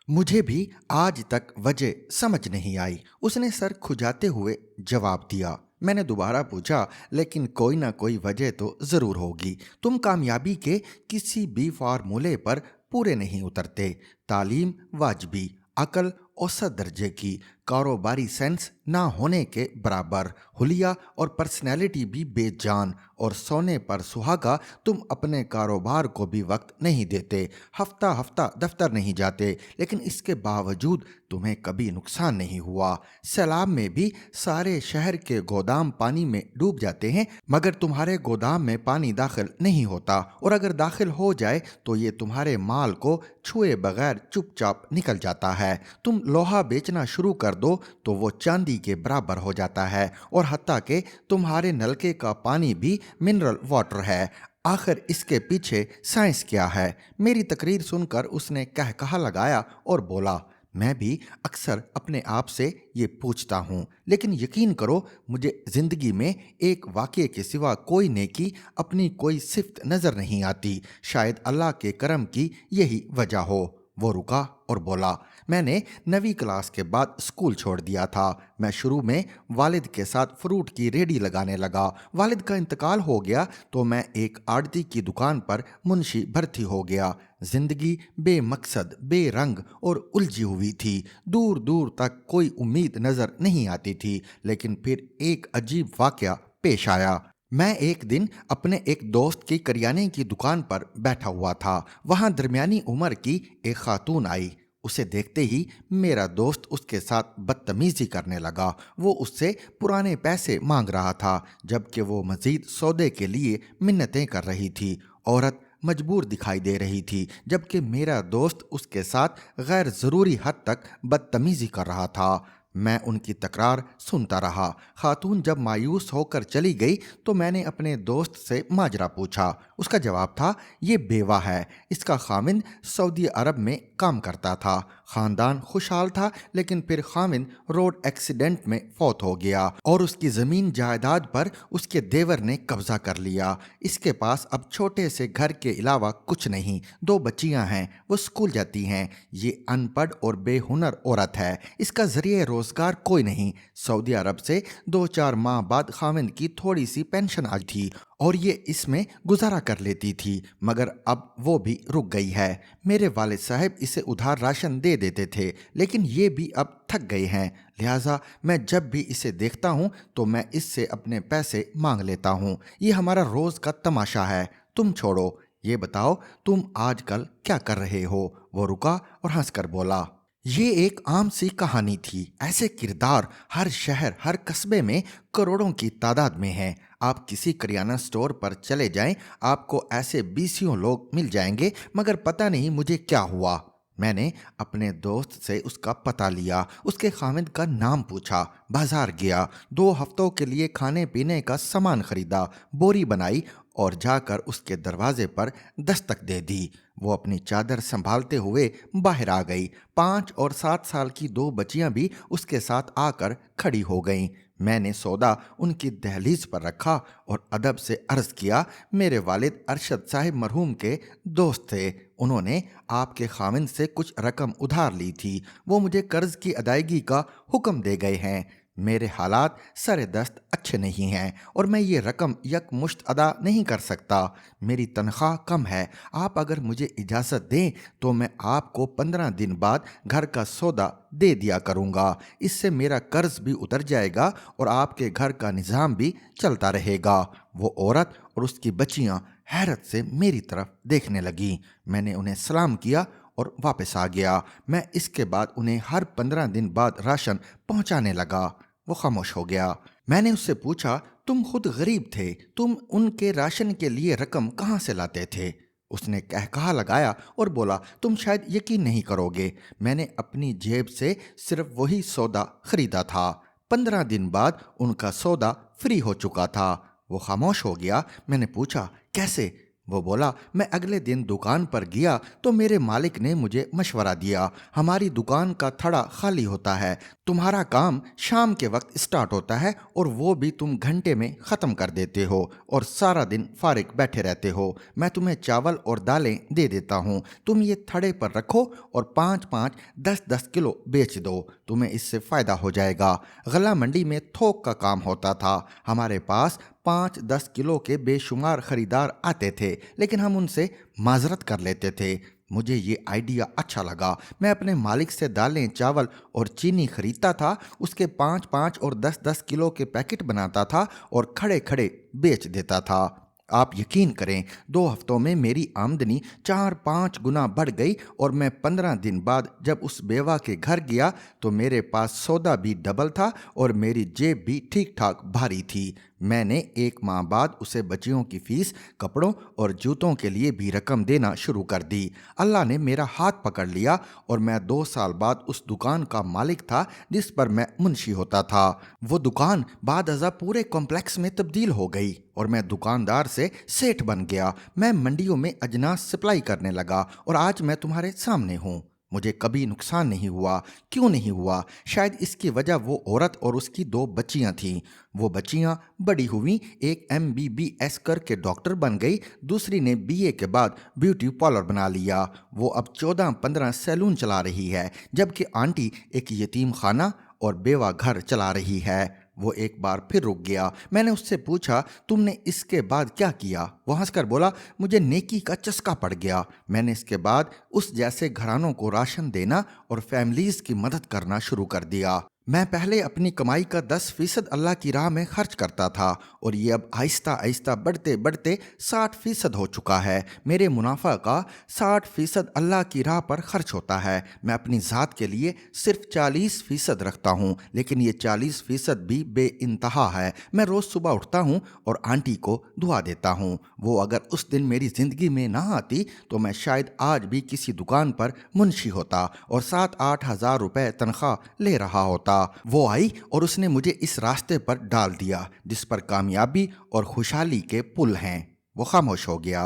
मुझे भी आज तक वजह समझ नहीं आई। उसने सर खुजाते हुए जवाब दिया। मैंने दोबारा पूछा, लेकिन कोई ना कोई वजह तो ज़रूर होगी। तुम कामयाबी के किसी भी फार्मूले पर पूरे नहीं उतरते। तालीम वाजबी, अकल औसत दर्जे की, कारोबारी सेंस ना होने के बराबर, हुलिया और पर्सनैलिटी भी बेजान, और सोने पर सुहागा तुम अपने कारोबार को भी वक्त नहीं देते। हफ्ता हफ्ता दफ्तर नहीं जाते, लेकिन इसके बावजूद तुम्हें कभी नुकसान नहीं हुआ। सैलाब में भी सारे शहर के गोदाम पानी में डूब जाते हैं, मगर तुम्हारे गोदाम में पानी दाखिल नहीं होता, और अगर दाखिल हो जाए तो ये तुम्हारे माल को छुए बगैर चुपचाप निकल जाता है। तुम लोहा बेचना शुरू कर दो तो वो चांदी के बराबर हो जाता है, और हत्ता कि तुम्हारे नलके का पानी भी मिनरल वाटर है। आखिर इसके पीछे साइंस क्या है? मेरी तकरीर सुनकर उसने कहकहा लगाया और बोला, मैं भी अक्सर अपने आप से ये पूछता हूँ, लेकिन यकीन करो मुझे ज़िंदगी में एक वाक़ये के सिवा कोई नेकी, अपनी कोई सिफ्त नज़र नहीं आती। शायद अल्लाह के करम की यही वजह हो। वो रुका और बोला, मैंने 9वीं क्लास के बाद स्कूल छोड़ दिया था। मैं शुरू में वालिद के साथ फ्रूट की रेडी लगाने लगा। वालिद का इंतकाल हो गया तो मैं एक आड़ती की दुकान पर मुंशी भर्ती हो गया। जिंदगी बेमकसद, बेरंग और उलझी हुई थी। दूर दूर तक कोई उम्मीद नज़र नहीं आती थी। लेकिन फिर एक अजीब वाक़या पेश आया। मैं एक दिन अपने एक दोस्त की करियाने की दुकान पर बैठा हुआ था। वहाँ दरमियानी उम्र की एक खातून आई। उसे देखते ही मेरा दोस्त उसके साथ बदतमीजी करने लगा। वो उससे पुराने पैसे मांग रहा था, जबकि वो मजीद सौदे के लिए मिन्नतें कर रही थी। औरत मजबूर दिखाई दे रही थी, जबकि मेरा दोस्त उसके साथ गैर ज़रूरी हद तक बदतमीजी कर रहा था। मैं उनकी तकरार सुनता रहा। खातून जब मायूस होकर चली गई तो मैंने अपने दोस्त से माजरा पूछा। उसका जवाब था, ये बेवा है, इसका खामिंद सऊदी अरब में काम करता था। ख़ानदान खुशहाल था, लेकिन फिर खामिंद रोड एक्सीडेंट में फौत हो गया और उसकी ज़मीन जायदाद पर उसके देवर ने कब्ज़ा कर लिया। इसके पास अब छोटे से घर के अलावा कुछ नहीं। 2 बच्चियां हैं, वो स्कूल जाती हैं। ये अनपढ़ और बेहुनर औरत है। इसका ज़रिए रोज़गार कोई नहीं। सऊदी अरब से 2-4 माह बाद खामिंद की थोड़ी सी पेंशन आई थी और ये इसमें गुजारा कर लेती थी, मगर अब वो भी रुक गई है। मेरे वालिद साहब इसे उधार राशन दे देते थे, लेकिन ये भी अब थक गए हैं। लिहाजा मैं जब भी इसे देखता हूँ तो मैं इससे अपने पैसे मांग लेता हूँ। ये हमारा रोज़ का तमाशा है। तुम छोड़ो, ये बताओ तुम आजकल क्या कर रहे हो? वो रुका और हंसकर बोला, ये एक आम सी कहानी थी। ऐसे किरदार हर शहर, हर कस्बे में करोड़ों की तादाद में हैं। आप किसी करियाना स्टोर पर चले जाएं, आपको ऐसे बीसियों लोग मिल जाएंगे, मगर पता नहीं मुझे क्या हुआ। मैंने अपने दोस्त से उसका पता लिया, उसके खामिद का नाम पूछा, बाजार गया, 2 हफ्तों के लिए खाने पीने का सामान खरीदा, बोरी बनाई और जाकर उसके दरवाजे पर दस्तक दे दी। वो अपनी चादर संभालते हुए बाहर आ गई। 5 और 7 साल की 2 बच्चियां भी उसके साथ आकर खड़ी हो गईं। मैंने सौदा उनकी दहलीज पर रखा और अदब से अर्ज़ किया, मेरे वालिद अरशद साहिब मरहूम के दोस्त थे। उन्होंने आपके खामिंद से कुछ रकम उधार ली थी। वो मुझे कर्ज की अदायगी का हुक्म दे गए हैं। मेरे हालात सरे दस्त अच्छे नहीं हैं और मैं ये रकम यकमुश्त अदा नहीं कर सकता। मेरी तनख्वाह कम है। आप अगर मुझे इजाज़त दें तो मैं आपको 15 दिन बाद घर का सौदा दे दिया करूँगा। इससे मेरा कर्ज भी उतर जाएगा और आपके घर का निज़ाम भी चलता रहेगा। वो औरत और उसकी बच्चियाँ हैरत से मेरी तरफ देखने लगीं। मैंने उन्हें सलाम किया और वापस आ गया। मैं इसके बाद उन्हें हर 15 दिन बाद राशन पहुँचाने लगा। वो खामोश हो गया। मैंने उससे पूछा, तुम खुद गरीब थे, तुम उनके राशन के लिए रकम कहाँ से लाते थे? उसने कहकहा लगाया और बोला, तुम शायद यकीन नहीं करोगे, मैंने अपनी जेब से सिर्फ वही सौदा खरीदा था। 15 दिन बाद उनका सौदा फ्री हो चुका था। वो खामोश हो गया। मैंने पूछा, कैसे? वो बोला, मैं अगले दिन दुकान पर गया तो मेरे मालिक ने मुझे मशवरा दिया, हमारी दुकान का थड़ा खाली होता है, तुम्हारा काम शाम के वक्त स्टार्ट होता है और वो भी तुम घंटे में ख़त्म कर देते हो और सारा दिन फारिग बैठे रहते हो। मैं तुम्हें चावल और दालें दे देता हूँ, तुम ये थड़े पर रखो और 5-5, 10-10 किलो बेच दो, तुम्हें इससे फ़ायदा हो जाएगा। गला मंडी में थोक का काम होता था, हमारे पास 5-10 किलो के बेशुमार खरीदार आते थे, लेकिन हम उनसे माजरत कर लेते थे। मुझे ये आइडिया अच्छा लगा। मैं अपने मालिक से दालें, चावल और चीनी खरीदता था, उसके 5-5 और 10-10 किलो के पैकेट बनाता था और खड़े खड़े बेच देता था। आप यकीन करें, 2 हफ्तों में मेरी आमदनी 4-5 गुना बढ़ गई और मैं 15 दिन बाद जब उस बेवा के घर गया तो मेरे पास सौदा भी डबल था और मेरी जेब भी ठीक ठाक भारी थी। मैंने 1 माह बाद उसे बच्चियों की फीस, कपड़ों और जूतों के लिए भी रकम देना शुरू कर दी। अल्लाह ने मेरा हाथ पकड़ लिया और मैं 2 साल बाद उस दुकान का मालिक था जिस पर मैं मुंशी होता था। वो दुकान बाद अज़ा पूरे कॉम्प्लेक्स में तब्दील हो गई और मैं दुकानदार से सेठ बन गया। मैं मंडियों में अजनास सप्लाई करने लगा और आज मैं तुम्हारे सामने हूँ। मुझे कभी नुकसान नहीं हुआ। क्यों नहीं हुआ? शायद इसकी वजह वो औरत और उसकी 2 बच्चियां थीं। वो बच्चियां बड़ी हुई, एक MBBS करके डॉक्टर बन गई, दूसरी ने BA के बाद ब्यूटी पार्लर बना लिया। वो अब 14-15 सैलून चला रही है, जबकि आंटी एक यतीम खाना और बेवा घर चला रही है। वो एक बार फिर रुक गया। मैंने उससे पूछा, तुमने इसके बाद क्या किया? वो हंसकर बोला, मुझे नेकी का चस्का पड़ गया। मैंने इसके बाद उस जैसे घरानों को राशन देना और फैमिलीज की मदद करना शुरू कर दिया। मैं पहले अपनी कमाई का 10% अल्लाह की राह में खर्च करता था और ये अब आहिस्ता आहिस्ता बढ़ते बढ़ते 60% हो चुका है। मेरे मुनाफा का 60% अल्लाह की राह पर खर्च होता है। मैं अपनी ज़ात के लिए सिर्फ 40% रखता हूँ, लेकिन ये 40% भी बेइंतहा है। मैं रोज़ सुबह उठता हूँ और आंटी को दुआ देता हूँ। वो अगर उस दिन मेरी ज़िंदगी में ना आती तो मैं शायद आज भी किसी दुकान पर मुंशी होता और 7-8 हज़ार रुपये तनख्वाह ले रहा होता। वो आई और उसने मुझे इस रास्ते पर डाल दिया जिस पर कामयाबी और खुशहाली के पुल हैं। वो खामोश हो गया।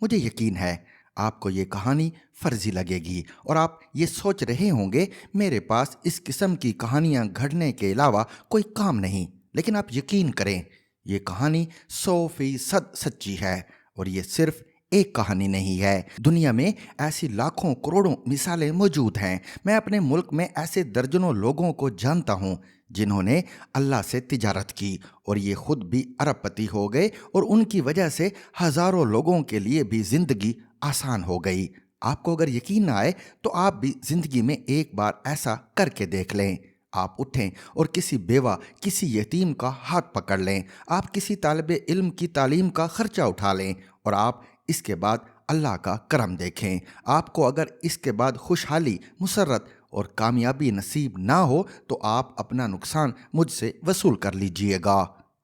मुझे यकीन है आपको ये कहानी फर्जी लगेगी और आप ये सोच रहे होंगे मेरे पास इस किस्म की कहानियां घड़ने के अलावा कोई काम नहीं, लेकिन आप यकीन करें, ये कहानी 100% सच्ची है और ये सिर्फ एक कहानी नहीं है। दुनिया में ऐसी लाखों करोड़ों मिसालें मौजूद हैं। मैं अपने मुल्क में ऐसे दर्जनों लोगों को जानता हूँ जिन्होंने अल्लाह से तिजारत की और ये खुद भी अरबपति हो गए और उनकी वजह से हज़ारों लोगों के लिए भी ज़िंदगी आसान हो गई। आपको अगर यकीन ना आए तो आप भी ज़िंदगी में एक बार ऐसा करके देख लें। आप उठें और किसी बेवा, किसी यतीम का हाथ पकड़ लें। आप किसी तालिबे इल्म की तालीम का खर्चा उठा लें और आप इसके बाद अल्लाह का करम देखें। आपको अगर इसके बाद खुशहाली, मुसर्रत और कामयाबी नसीब ना हो तो आप अपना नुकसान मुझसे वसूल कर लीजिएगा।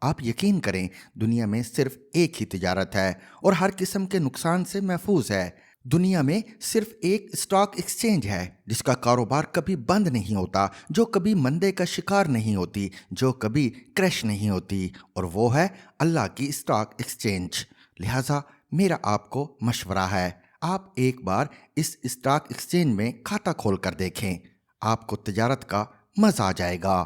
आप यकीन करें, दुनिया में सिर्फ एक ही तिजारत है और हर किस्म के नुकसान से महफूज है। दुनिया में सिर्फ एक स्टॉक एक्सचेंज है जिसका कारोबार कभी बंद नहीं होता, जो कभी मंदे का शिकार नहीं होती, जो कभी क्रैश नहीं होती, और वो है अल्लाह की स्टॉक एक्सचेंज। लिहाजा मेरा आपको मशवरा है, आप एक बार इस स्टॉक एक्सचेंज में खाता खोल कर देखें, आपको तिजारत का मज़ा आ जाएगा।